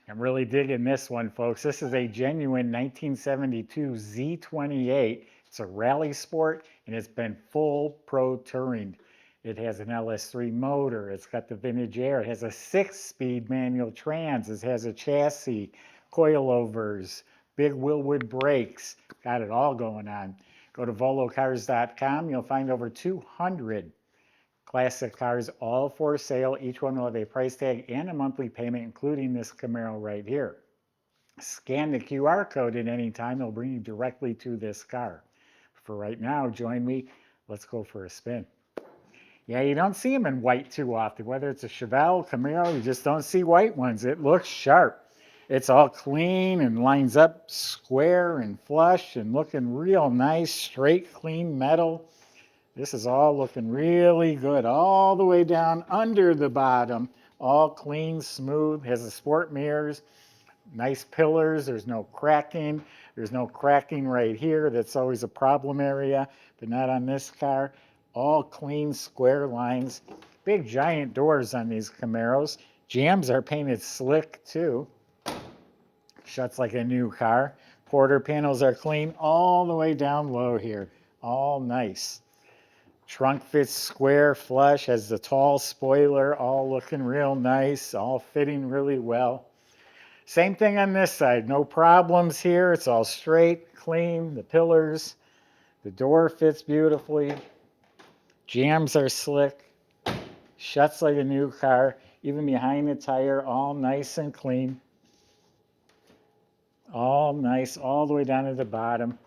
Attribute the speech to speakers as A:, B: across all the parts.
A: I'm really digging this one, folks. This is a genuine 1972 Z28. It's a rally sport, and it's been full pro touring. It has an LS3 motor. It's got the vintage air. It has a 6-speed manual trans. It has a chassis, coilovers, big Willwood brakes. Got it all going on. Go to volocars.com. You'll find over 200 classic cars, all for sale. Each one will have a price tag and a monthly payment, including this Camaro right here. Scan the QR code at any time. It'll bring you directly to this car. For right now, join me. Let's go for a spin. Yeah, you don't see them in white too often. Whether it's a Chevelle, Camaro, you just don't see white ones. It looks sharp. It's all clean and lines up square and flush and looking real nice, straight, clean metal. This is all looking really good, all the way down under the bottom, all clean, smooth, has the sport mirrors, nice pillars, there's no cracking. There's no cracking right here. That's always a problem area, but not on this car. All clean, square lines. Big giant doors on these Camaros. Jambs are painted slick too. Shuts like a new car. Quarter panels are clean all the way down low here. All nice. Trunk fits square flush, has the tall spoiler, all looking real nice, all fitting really well. Same thing on this side, no problems here. It's all straight, clean, the pillars, the door fits beautifully, jambs are slick, shuts like a new car, even behind the tire, all nice and clean. All nice, all the way down to the bottom.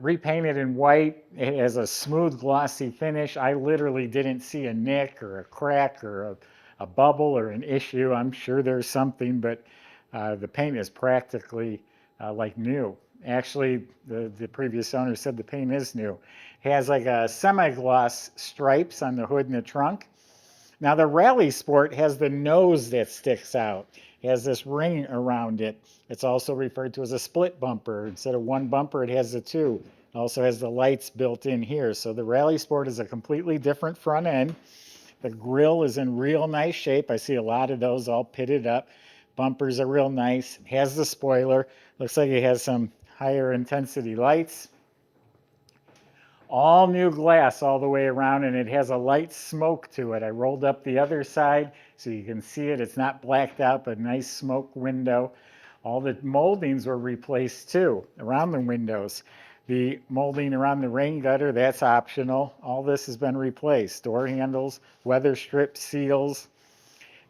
A: Repainted in white. It has a smooth, glossy finish. I literally didn't see a nick or a crack or a bubble or an issue. I'm sure there's something, but the paint is practically like new. Actually, the previous owner said the paint is new. It has like a semi-gloss stripes on the hood and the trunk. Now the Rally Sport has the nose that sticks out. It has this ring around it. It's also referred to as a split bumper. Instead of one bumper, it has the two. It also has the lights built in here. So the Rally Sport is a completely different front end. The grill is in real nice shape. I see a lot of those all pitted up. Bumpers are real nice. It has the spoiler. Looks like it has some higher intensity lights. All new glass all the way around, and it has a light smoke to it. I rolled up the other side so you can see it. It's not blacked out, but a nice smoke window. All the moldings were replaced too around the windows. The molding around the rain gutter, that's optional. All this has been replaced. Door handles, weather strip seals.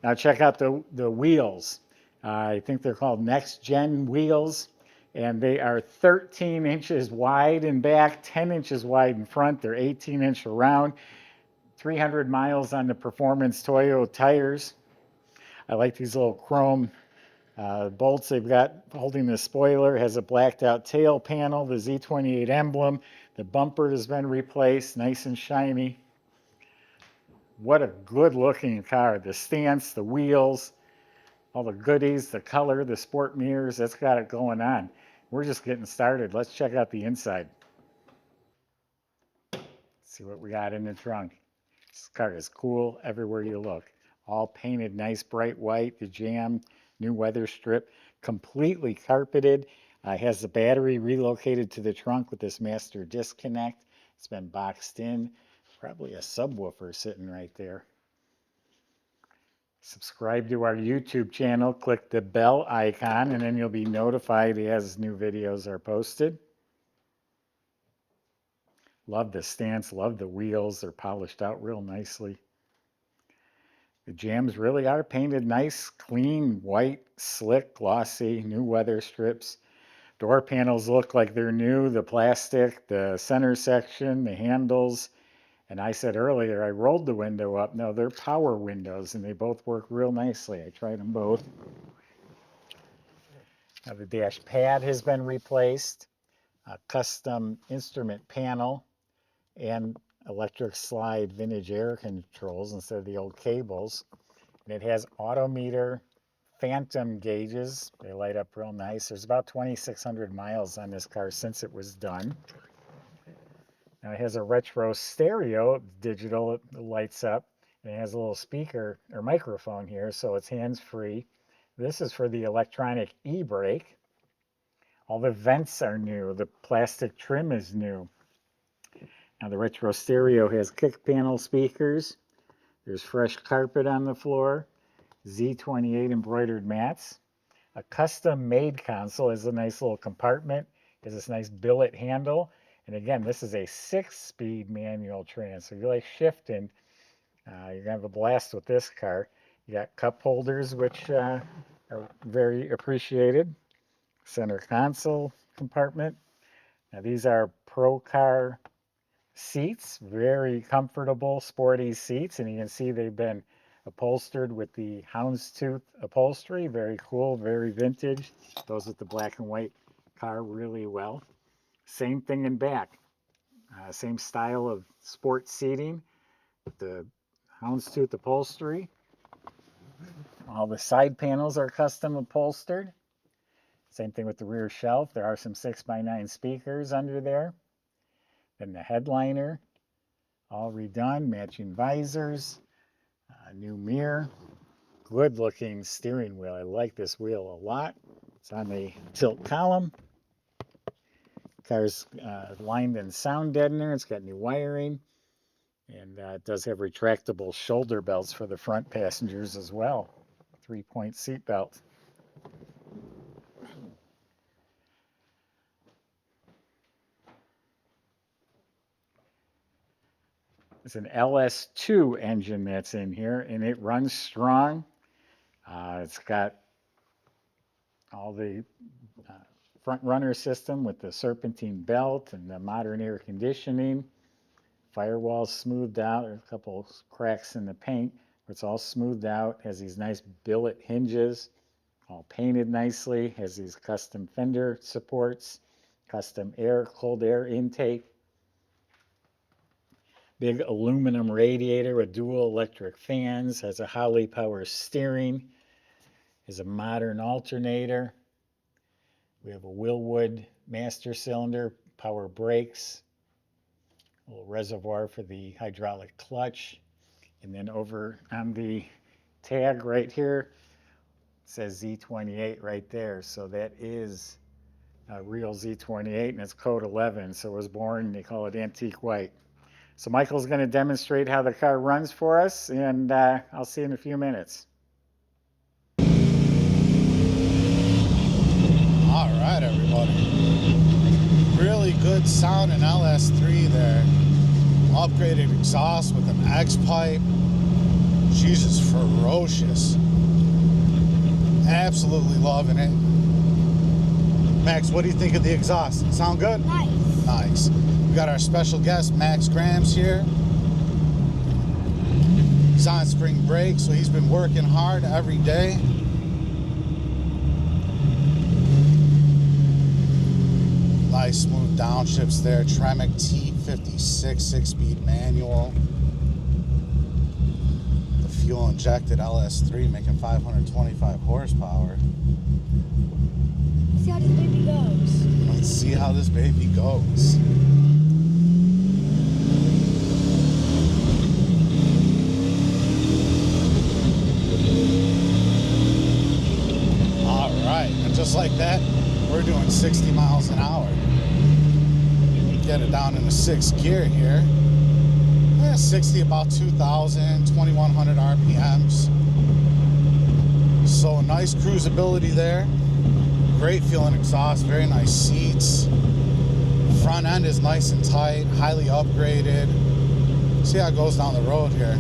A: Now check out the wheels. I think they're called next gen wheels, and they are 13 inches wide in back, 10 inches wide in front. They're 18-inch around, 300 miles on the performance Toyo tires. I like these little chrome bolts they've got holding the spoiler. It has a blacked out tail panel, the Z28 emblem. The bumper has been replaced, nice and shiny. What a good looking car. The stance, the wheels, all the goodies, the color, the sport mirrors, that's got it going on. We're just getting started. Let's check out the inside. See what we got in the trunk. This car is cool everywhere you look. All painted nice bright white, the jam, new weather strip, completely carpeted. Has the battery relocated to the trunk with this master disconnect. It's been boxed in. Probably a subwoofer sitting right there. Subscribe to our YouTube channel, click the bell icon, and then you'll be notified as new videos are posted. Love the stance, love the wheels. They're polished out real nicely. The jams really are painted nice, clean, white, slick, glossy, new weather strips. Door panels look like they're new. The plastic, the center section, the handles. And I said earlier, I rolled the window up. No, they're power windows, and they both work real nicely. I tried them both. Now the dash pad has been replaced, a custom instrument panel, and electric slide vintage air controls instead of the old cables. And it has autometer phantom gauges. They light up real nice. There's about 2,600 miles on this car since it was done. Now it has a retro stereo, digital, it lights up. And it has a little speaker or microphone here, so it's hands-free. This is for the electronic e-brake. All the vents are new. The plastic trim is new. Now the retro stereo has kick panel speakers. There's fresh carpet on the floor. Z28 embroidered mats. A custom made console has a nice little compartment. It has this nice billet handle. And again, this is a 6-speed manual trans. So if you like shifting, you're going to have a blast with this car. You got cup holders, which are very appreciated. Center console compartment. Now these are Pro Car seats, very comfortable, sporty seats, and you can see they've been upholstered with the houndstooth upholstery. Very cool, very vintage. Goes with the black and white car really well. Same thing in back. Same style of sport seating with the houndstooth upholstery. All the side panels are custom upholstered. Same thing with the rear shelf. There are some 6x9 speakers under there. Then the headliner, all redone, matching visors, new mirror, good looking steering wheel. I like this wheel a lot. It's on the tilt column. Car's lined in sound deadener. It's got new wiring, and it does have retractable shoulder belts for the front passengers as well. 3-point seat belt. It's an LS2 engine that's in here, and it runs strong. It's got all the front runner system with the serpentine belt and the modern air conditioning. Firewall's smoothed out. There's a couple cracks in the paint, but it's all smoothed out. Has these nice billet hinges, all painted nicely. Has these custom fender supports, custom cold air intake. Big aluminum radiator with dual electric fans. Has a Holley power steering. Has a modern alternator. We have a Willwood master cylinder, power brakes, a little reservoir for the hydraulic clutch. And then over on the tag right here, it says Z28 right there. So that is a real Z28, and it's code 11. So it was born, they call it antique white. So Michael's going to demonstrate how the car runs for us, and I'll see you in a few minutes.
B: All right, everybody. Really good sound in LS3 there. Upgraded exhaust with an X-pipe. Jesus, ferocious. Absolutely loving it. Max, what do you think of the exhaust? Sound good?
C: Nice.
B: Nice. We got our special guest, Max Grams, here. He's on spring break, so he's been working hard every day. Nice smooth downshifts there. Tremec T56 6-speed manual. The fuel injected LS3 making 525 horsepower.
C: See how this baby goes.
B: Let's see how this baby goes. All right, and just like that, we're doing 60 miles an hour. Get it down into 6th gear here. 60, about 2,000, 2,100 RPMs. So nice cruisability there. Great feeling exhaust, very nice seats. Front end is nice and tight, highly upgraded. See how it goes down the road here.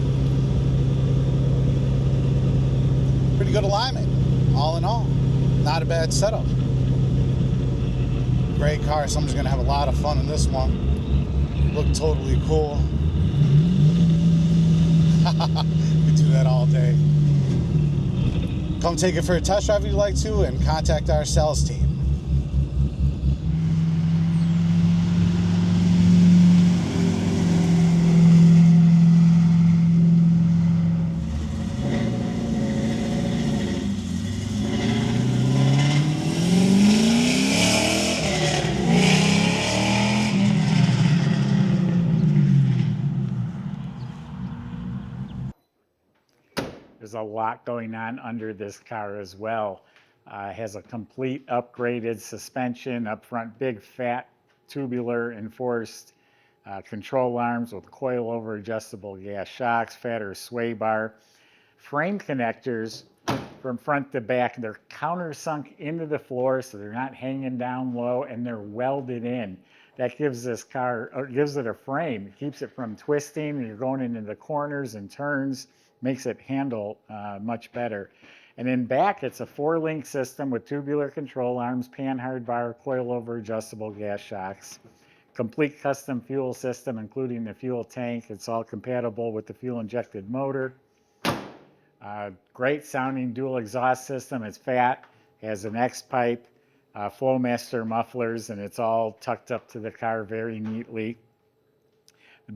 B: Pretty good alignment, all in all. Not a bad setup. Great car, someone's gonna have a lot of fun in this one. Look totally cool. We do that all day. Come take it for a test drive if you'd like to, and contact our sales team.
A: There's a lot going on under this car as well. It has a complete upgraded suspension up front, big fat tubular enforced control arms with coilover adjustable gas shocks, fatter sway bar, frame connectors from front to back. They're countersunk into the floor, so they're not hanging down low, and they're welded in. That gives this car, or gives it a frame. It keeps it from twisting, and you're going into the corners and turns, makes it handle much better. And in back, it's a 4-link system with tubular control arms, panhard bar, coilover adjustable gas shocks, complete custom fuel system, including the fuel tank. It's all compatible with the fuel injected motor. Great sounding dual exhaust system. It's fat, has an X-pipe, Flowmaster mufflers, and it's all tucked up to the car very neatly.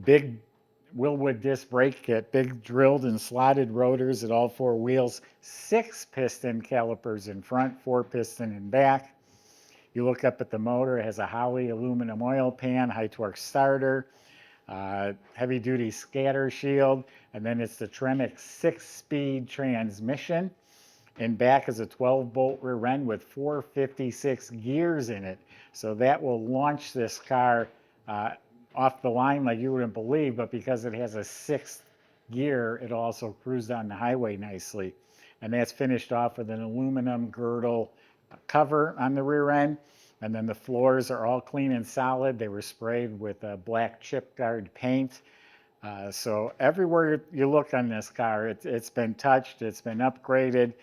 A: Big Willwood disc brake kit, big drilled and slotted rotors at all 4 wheels, 6 piston calipers in front, 4 piston in back. You look up at the motor, it has a Holley aluminum oil pan, high torque starter, heavy duty scatter shield, and then it's the Tremec 6-speed transmission. In back is a 12-bolt rear end with 456 gears in it. So that will launch this car off the line like you wouldn't believe, but because it has a 6th gear, it'll also cruise down the highway nicely. And that's finished off with an aluminum girdle cover on the rear end. And then the floors are all clean and solid. They were sprayed with black chip guard paint. So everywhere you look on this car, it's been touched, it's been upgraded,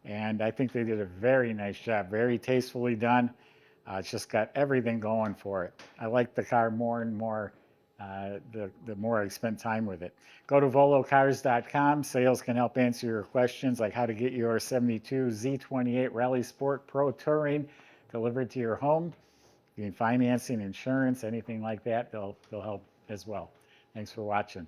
A: and I think they did a very nice job, very tastefully done. It's just got everything going for it. I like the car more and more the more I spend time with it. Go to volocars.com. Sales can help answer your questions like how to get your 72 Z28 Rally Sport Pro Touring delivered to your home. You need financing, insurance, anything like that, they'll help as well. Thanks for watching.